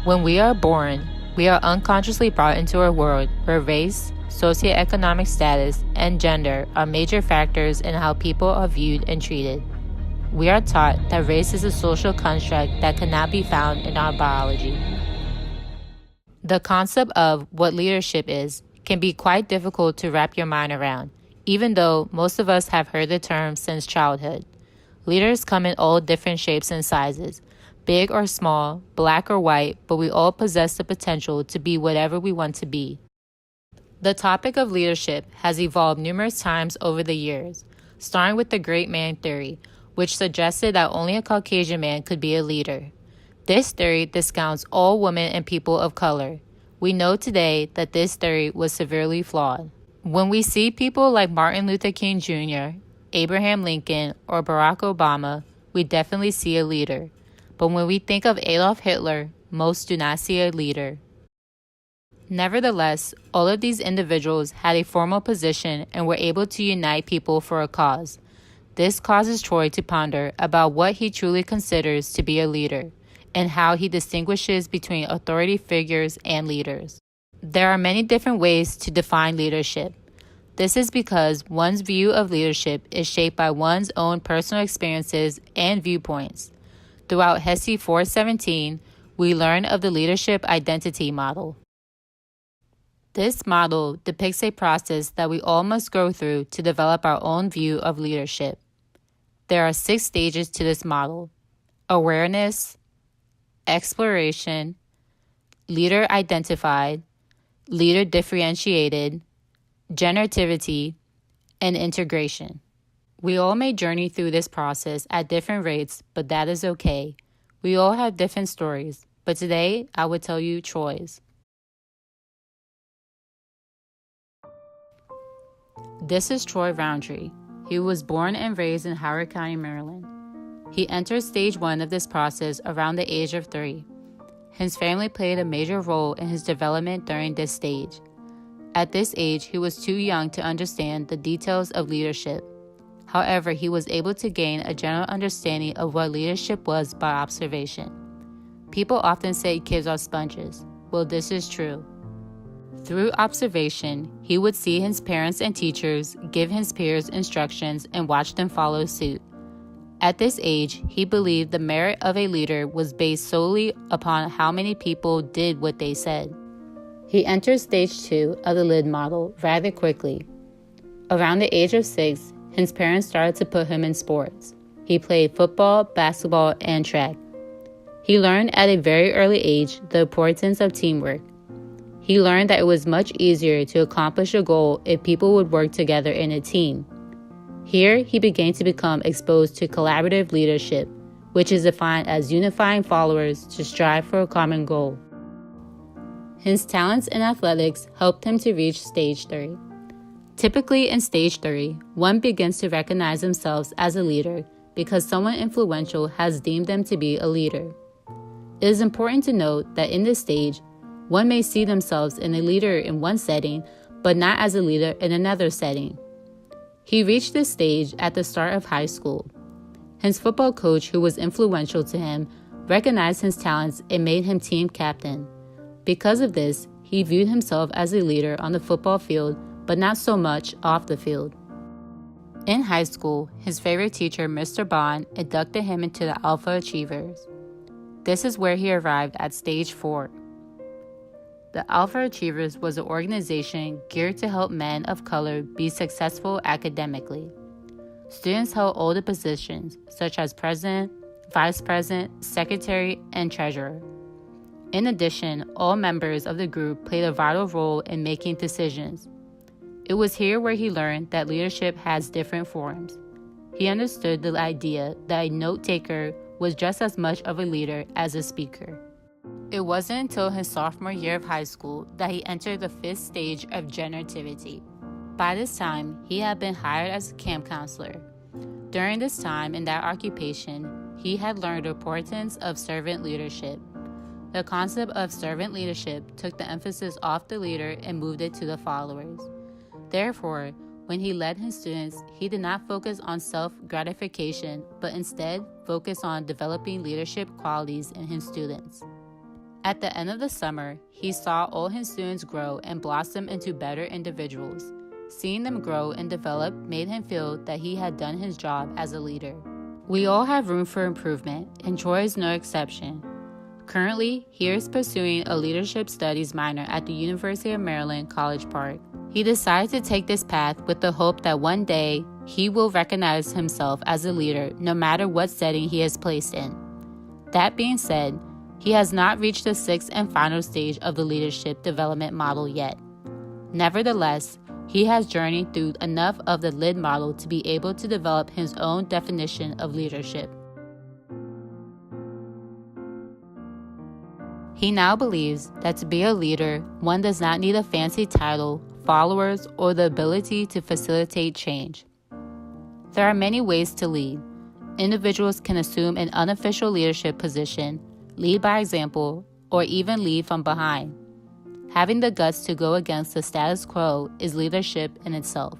When we are born, we are unconsciously brought into a world where race, socioeconomic status, and gender are major factors in how people are viewed and treated. We are taught that race is a social construct that cannot be found in our biology. The concept of what leadership is can be quite difficult to wrap your mind around, even though most of us have heard the term since childhood. Leaders come in all different shapes and sizes, big or small, black or white, but we all possess the potential to be whatever we want to be. The topic of leadership has evolved numerous times over the years, starting with the great man theory, which suggested that only a Caucasian man could be a leader. This theory discounts all women and people of color. We know today that this theory was severely flawed. When we see people like Martin Luther King Jr., Abraham Lincoln, or Barack Obama, we definitely see a leader. But when we think of Adolf Hitler, most do not see a leader. Nevertheless, all of these individuals had a formal position and were able to unite people for a cause. This causes Troy to ponder about what he truly considers to be a leader, and how he distinguishes between authority figures and leaders. There are many different ways to define leadership. This is because one's view of leadership is shaped by one's own personal experiences and viewpoints. Throughout HESI 417, we learn of the leadership identity model. This model depicts a process that we all must go through to develop our own view of leadership. There are 6 stages to this model: awareness, exploration, leader identified, leader differentiated, generativity, and integration. We all may journey through this process at different rates, but that is okay. We all have different stories, but today I would tell you Troy's. This is Troy Roundtree. He was born and raised in Howard County, Maryland. He entered stage 1 of this process around the age of 3. His family played a major role in his development during this stage. At this age, he was too young to understand the details of leadership. However, he was able to gain a general understanding of what leadership was by observation. People often say kids are sponges. Well, this is true. Through observation, he would see his parents and teachers give his peers instructions and watch them follow suit. At this age, he believed the merit of a leader was based solely upon how many people did what they said. He entered stage 2 of the lid model rather quickly. Around the age of 6, his parents started to put him in sports. He played football, basketball, and track. He learned at a very early age the importance of teamwork. He learned that it was much easier to accomplish a goal if people would work together in a team. Here, he began to become exposed to collaborative leadership, which is defined as unifying followers to strive for a common goal. His talents in athletics helped him to reach stage 3. Typically in stage 3, one begins to recognize themselves as a leader because someone influential has deemed them to be a leader. It is important to note that in this stage, one may see themselves in a leader in one setting, but not as a leader in another setting. He reached this stage at the start of high school. His football coach, who was influential to him, recognized his talents and made him team captain. Because of this, he viewed himself as a leader on the football field, but not so much off the field. In high school, his favorite teacher, Mr. Bond, inducted him into the Alpha Achievers. This is where he arrived at stage 4. The Alpha Achievers was an organization geared to help men of color be successful academically. Students held all the positions, such as president, vice president, secretary, and treasurer. In addition, all members of the group played a vital role in making decisions. It was here where he learned that leadership has different forms. He understood the idea that a note-taker was just as much of a leader as a speaker. It wasn't until his sophomore year of high school that he entered the 5th stage of generativity. By this time, he had been hired as a camp counselor. During this time in that occupation, he had learned the importance of servant leadership. The concept of servant leadership took the emphasis off the leader and moved it to the followers. Therefore, when he led his students, he did not focus on self-gratification, but instead focused on developing leadership qualities in his students. At the end of the summer, he saw all his students grow and blossom into better individuals. Seeing them grow and develop made him feel that he had done his job as a leader. We all have room for improvement, and Troy is no exception. Currently, he is pursuing a leadership studies minor at the University of Maryland, College Park. He decided to take this path with the hope that one day he will recognize himself as a leader no matter what setting he is placed in. That being said, he has not reached the sixth and final stage of the leadership development model yet. Nevertheless, he has journeyed through enough of the LID model to be able to develop his own definition of leadership. He now believes that to be a leader, one does not need a fancy title, followers, or the ability to facilitate change. There are many ways to lead. Individuals can assume an unofficial leadership position, lead by example, or even lead from behind. Having the guts to go against the status quo is leadership in itself.